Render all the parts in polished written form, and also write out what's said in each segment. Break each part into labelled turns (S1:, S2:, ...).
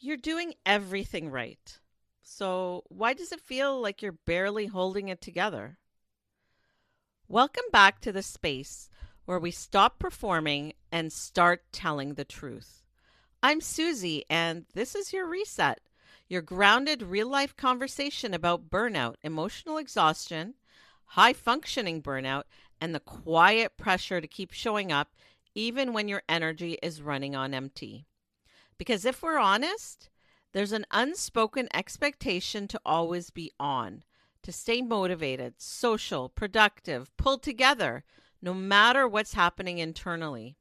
S1: You're doing everything right. So, why does it feel like you're barely holding it together? Welcome back to the space where we stop performing and start telling the truth. I'm Susie, and this is your reset, your grounded real life conversation about burnout, emotional exhaustion, high functioning burnout, and the quiet pressure to keep showing up even when your energy is running on empty. Because if we're honest, there's an unspoken expectation to always be on, to stay motivated, social, productive, pulled together, no matter what's happening internally.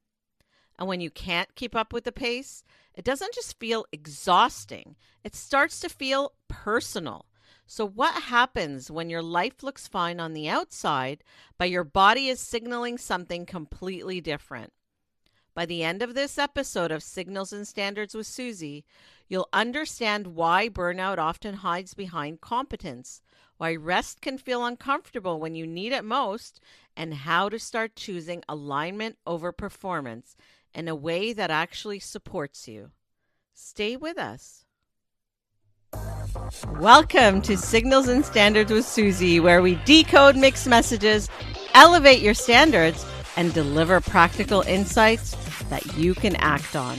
S1: And when you can't keep up with the pace, it doesn't just feel exhausting, it starts to feel personal. So, what happens when your life looks fine on the outside, but your body is signaling something completely different? By the end of this episode of Signals and Standards with Susie, you'll understand why burnout often hides behind competence, why rest can feel uncomfortable when you need it most, and how to start choosing alignment over performance in a way that actually supports you. Stay with us. Welcome to Signals and Standards with Susie, where we decode mixed messages, elevate your standards, and deliver practical insights that you can act on.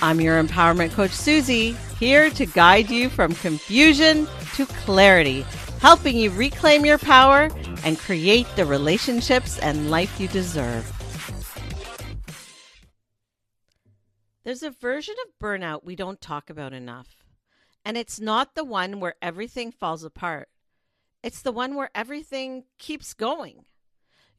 S1: I'm your empowerment coach, Susie, here to guide you from confusion to clarity, helping you reclaim your power and create the relationships and life you deserve. There's a version of burnout we don't talk about enough, and it's not the one where everything falls apart. It's the one where everything keeps going.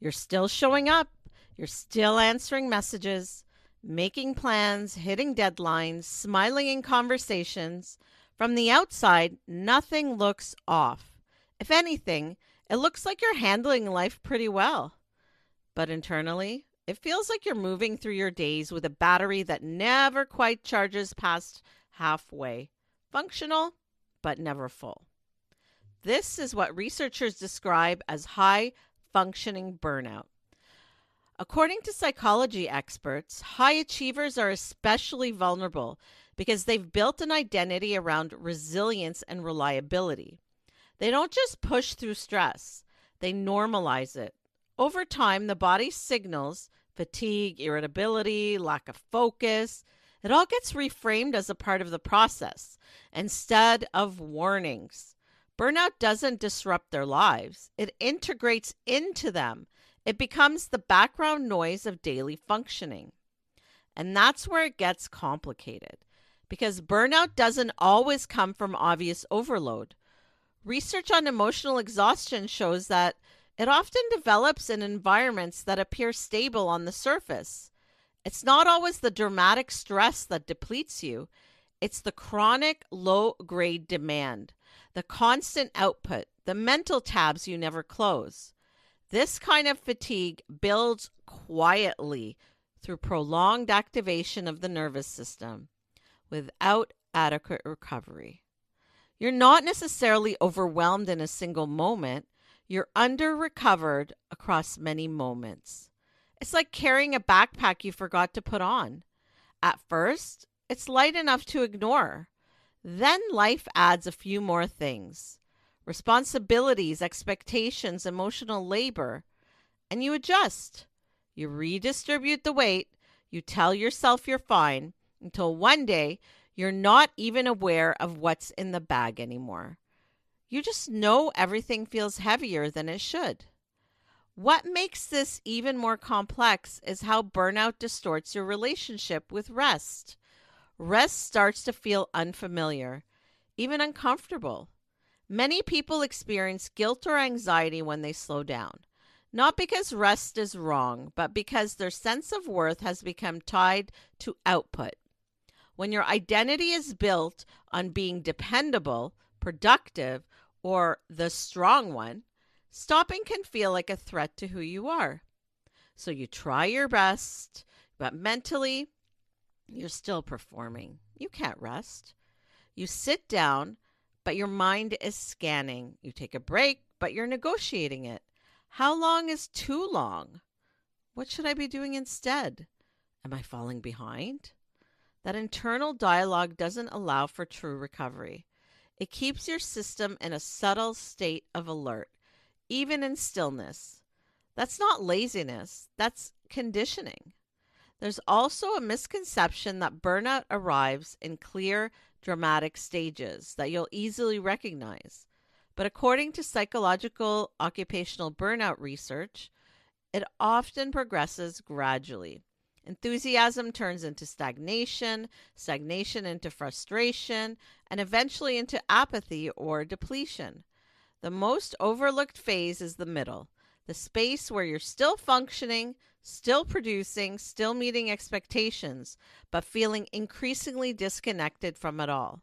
S1: You're still showing up. You're still answering messages, making plans, hitting deadlines, smiling in conversations. From the outside, nothing looks off. If anything, it looks like you're handling life pretty well. But internally, it feels like you're moving through your days with a battery that never quite charges past halfway. Functional, but never full. This is what researchers describe as high functioning burnout. According to psychology experts, high achievers are especially vulnerable because they've built an identity around resilience and reliability. They don't just push through stress, they normalize it. Over time, the body signals fatigue, irritability, lack of focus. It all gets reframed as a part of the process instead of warnings. Burnout doesn't disrupt their lives, it integrates into them. It becomes the background noise of daily functioning. And that's where it gets complicated because burnout doesn't always come from obvious overload. Research on emotional exhaustion shows that it often develops in environments that appear stable on the surface. It's not always the dramatic stress that depletes you, it's the chronic low grade demand, the constant output, the mental tabs you never close. This kind of fatigue builds quietly through prolonged activation of the nervous system without adequate recovery. You're not necessarily overwhelmed in a single moment, you're under recovered across many moments. It's like carrying a backpack you forgot to put on. At first, it's light enough to ignore. Then life adds a few more things: responsibilities, expectations, emotional labor, and you adjust. You redistribute the weight. You tell yourself you're fine until one day you're not even aware of what's in the bag anymore. You just know everything feels heavier than it should. What makes this even more complex is how burnout distorts your relationship with rest. Rest starts to feel unfamiliar, even uncomfortable. Many people experience guilt or anxiety when they slow down, not because rest is wrong, but because their sense of worth has become tied to output. When your identity is built on being dependable, productive, or the strong one, stopping can feel like a threat to who you are. So you try your best, but mentally, you're still performing. You can't rest. You sit down, but your mind is scanning. You take a break, but you're negotiating it. How long is too long? What should I be doing instead? Am I falling behind? That internal dialogue doesn't allow for true recovery. It keeps your system in a subtle state of alert, even in stillness. That's not laziness, that's conditioning. There's also a misconception that burnout arrives in clear, dramatic stages that you'll easily recognize. But according to psychological occupational burnout research, it often progresses gradually. Enthusiasm turns into stagnation, stagnation into frustration, and eventually into apathy or depletion. The most overlooked phase is the middle, the space where you're still functioning, still producing, still meeting expectations, but feeling increasingly disconnected from it all.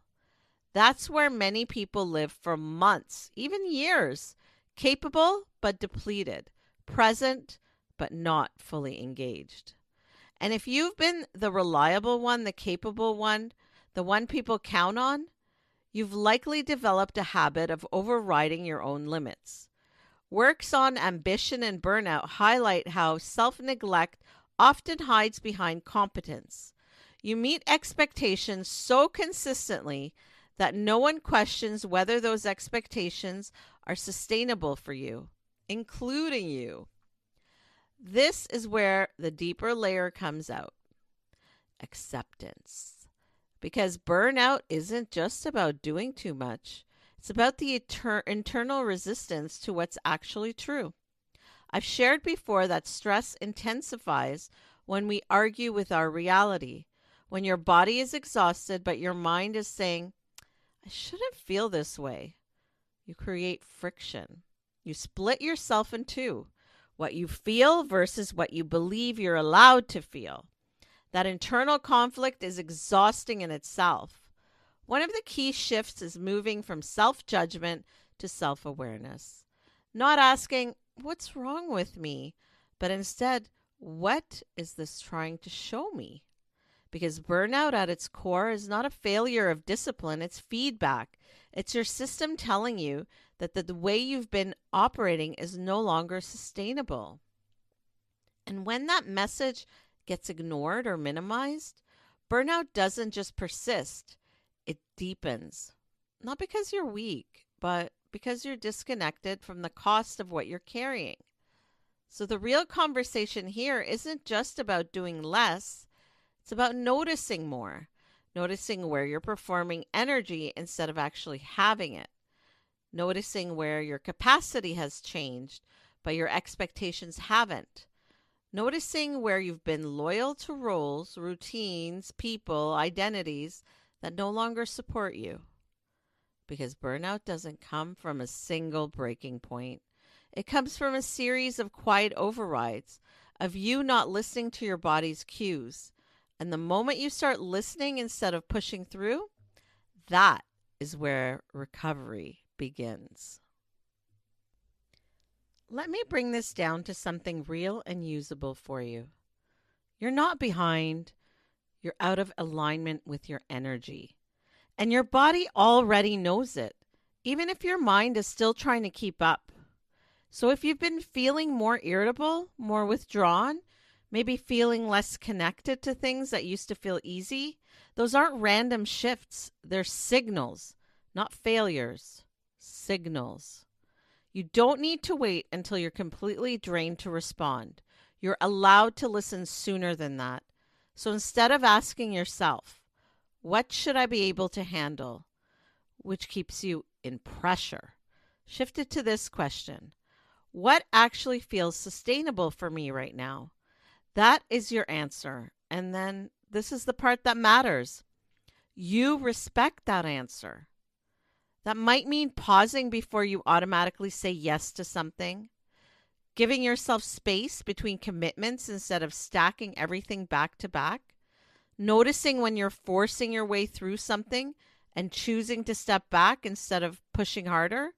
S1: That's where many people live for months, even years, capable but depleted, present but not fully engaged. And if you've been the reliable one, the capable one, the one people count on, you've likely developed a habit of overriding your own limits. Works on ambition and burnout highlight how self-neglect often hides behind competence. You meet expectations so consistently that no one questions whether those expectations are sustainable for you, including you. This is where the deeper layer comes out. Acceptance. Because burnout isn't just about doing too much. It's about the internal resistance to what's actually true. I've shared before that stress intensifies when we argue with our reality. When your body is exhausted, but your mind is saying, I shouldn't feel this way. You create friction. You split yourself in two. What you feel versus what you believe you're allowed to feel. That internal conflict is exhausting in itself. One of the key shifts is moving from self-judgment to self-awareness. Not asking, what's wrong with me? But instead, what is this trying to show me? Because burnout at its core is not a failure of discipline, it's feedback. It's your system telling you that the way you've been operating is no longer sustainable. And when that message gets ignored or minimized, burnout doesn't just persist, it deepens. Not because you're weak, but because you're disconnected from the cost of what you're carrying. So the real conversation here isn't just about doing less, it's about noticing more, noticing where you're performing energy instead of actually having it, noticing where your capacity has changed, but your expectations haven't, noticing where you've been loyal to roles, routines, people, identities that no longer support you. Because burnout doesn't come from a single breaking point. It comes from a series of quiet overrides, of you not listening to your body's cues. And the moment you start listening instead of pushing through, that is where recovery begins. Let me bring this down to something real and usable for you. You're not behind. You're out of alignment with your energy. And your body already knows it, even if your mind is still trying to keep up. So if you've been feeling more irritable, more withdrawn, maybe feeling less connected to things that used to feel easy, those aren't random shifts. They're signals, not failures. Signals. You don't need to wait until you're completely drained to respond. You're allowed to listen sooner than that. So instead of asking yourself, what should I be able to handle? Which keeps you in pressure. Shift it to this question. What actually feels sustainable for me right now? That is your answer. And then this is the part that matters. You respect that answer. That might mean pausing before you automatically say yes to something, giving yourself space between commitments instead of stacking everything back to back, noticing when you're forcing your way through something and choosing to step back instead of pushing harder.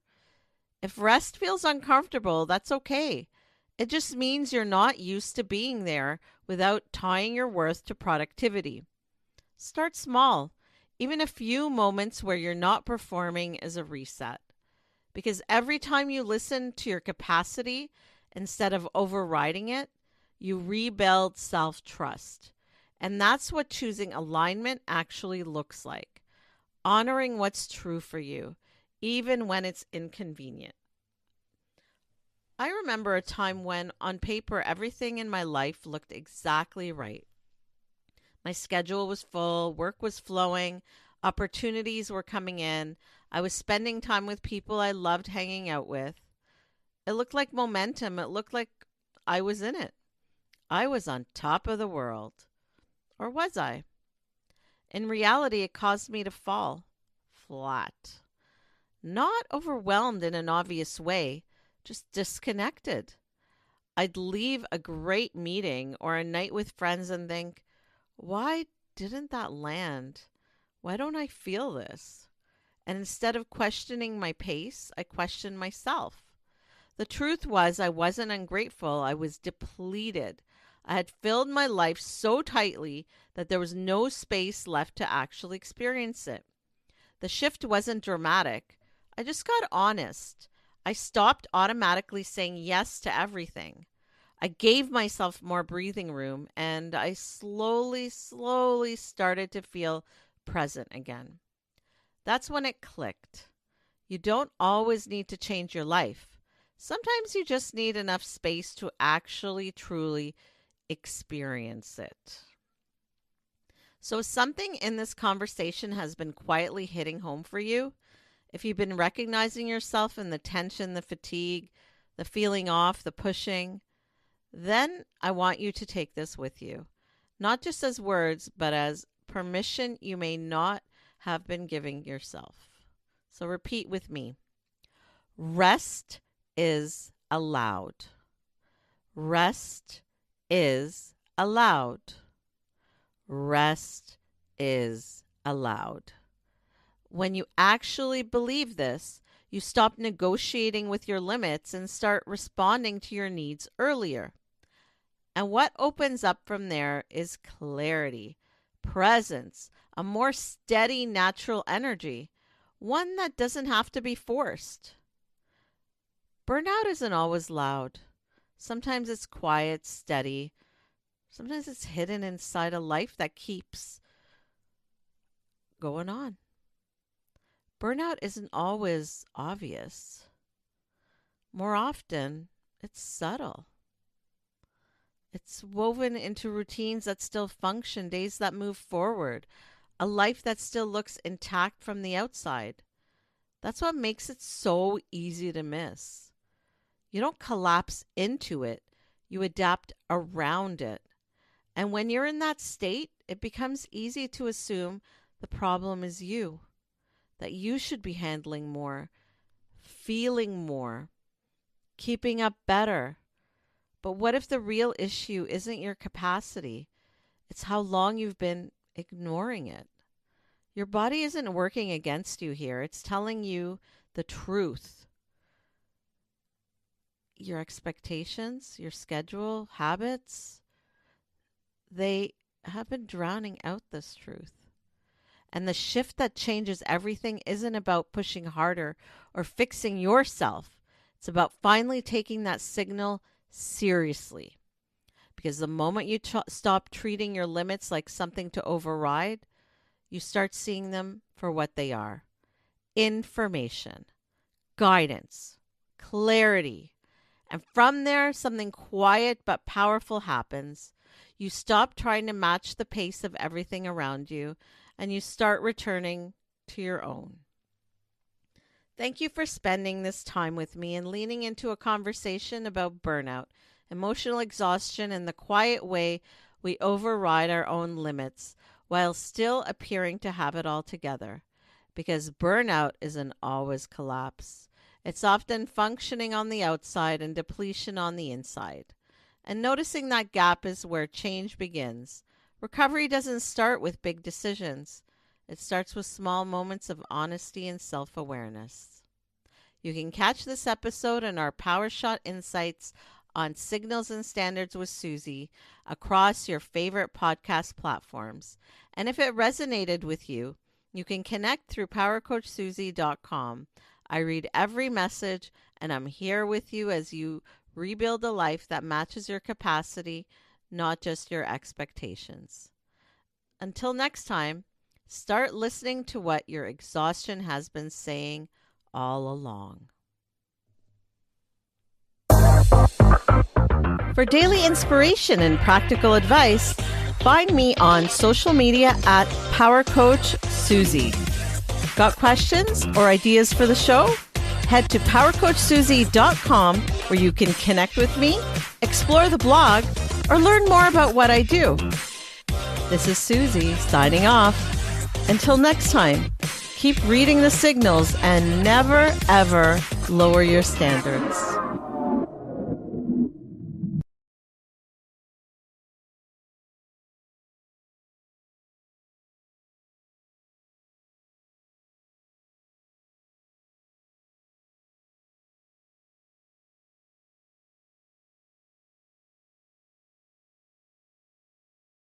S1: If rest feels uncomfortable, that's okay. It just means you're not used to being there without tying your worth to productivity. Start small. Even a few moments where you're not performing is a reset. Because every time you listen to your capacity instead of overriding it, you rebuild self-trust. And that's what choosing alignment actually looks like. Honoring what's true for you, even when it's inconvenient. I remember a time when, on paper, everything in my life looked exactly right. My schedule was full, work was flowing, opportunities were coming in. I was spending time with people I loved hanging out with. It looked like momentum. It looked like I was in it. I was on top of the world. Or was I? In reality, it caused me to fall flat. Not overwhelmed in an obvious way, just disconnected. I'd leave a great meeting or a night with friends and think, why didn't that land? Why don't I feel this? And instead of questioning my pace, I questioned myself. The truth was, I wasn't ungrateful, I was depleted. I had filled my life so tightly that there was no space left to actually experience it. The shift wasn't dramatic. I just got honest. I stopped automatically saying yes to everything. I gave myself more breathing room and I slowly started to feel present again. That's when it clicked. You don't always need to change your life. Sometimes you just need enough space to actually truly experience it. So, if something in this conversation has been quietly hitting home for you, if you've been recognizing yourself in the tension, the fatigue, the feeling off, the pushing, then I want you to take this with you, not just as words, but as permission you may not have been giving yourself. So repeat with me. Rest is allowed. Rest is allowed. Rest is allowed. When you actually believe this, you stop negotiating with your limits and start responding to your needs earlier. And what opens up from there is clarity, presence, a more steady, natural energy, one that doesn't have to be forced. Burnout isn't always loud. Sometimes it's quiet, steady. Sometimes it's hidden inside a life that keeps going on. Burnout isn't always obvious. More often, it's subtle. It's woven into routines that still function, days that move forward, a life that still looks intact from the outside. That's what makes it so easy to miss. You don't collapse into it, you adapt around it. And when you're in that state, it becomes easy to assume the problem is you, that you should be handling more, feeling more, keeping up better. But what if the real issue isn't your capacity? It's how long you've been ignoring it. Your body isn't working against you here. It's telling you the truth. Your expectations, your schedule, habits, they have been drowning out this truth. And the shift that changes everything isn't about pushing harder or fixing yourself. It's about finally taking that signal seriously. Because the moment you stop treating your limits like something to override, you start seeing them for what they are: information, guidance, clarity. And from there, something quiet but powerful happens. You stop trying to match the pace of everything around you, and you start returning to your own. Thank you for spending this time with me and leaning into a conversation about burnout, emotional exhaustion, and the quiet way we override our own limits while still appearing to have it all together. Because burnout isn't always collapse. It's often functioning on the outside and depletion on the inside. And noticing that gap is where change begins. Recovery doesn't start with big decisions. It starts with small moments of honesty and self-awareness. You can catch this episode and our Power Shot Insights on Signals and Standards with Susie across your favorite podcast platforms. And if it resonated with you, you can connect through powercoachsusie.com. I read every message, and I'm here with you as you rebuild a life that matches your capacity, not just your expectations. Until next time, start listening to what your exhaustion has been saying all along. For daily inspiration and practical advice, find me on social media at Power Coach Susie. Got questions or ideas for the show? Head to powercoachsusie.com where you can connect with me, explore the blog, or learn more about what I do. This is Susie signing off. Until next time, keep reading the signals and never, ever lower your standards.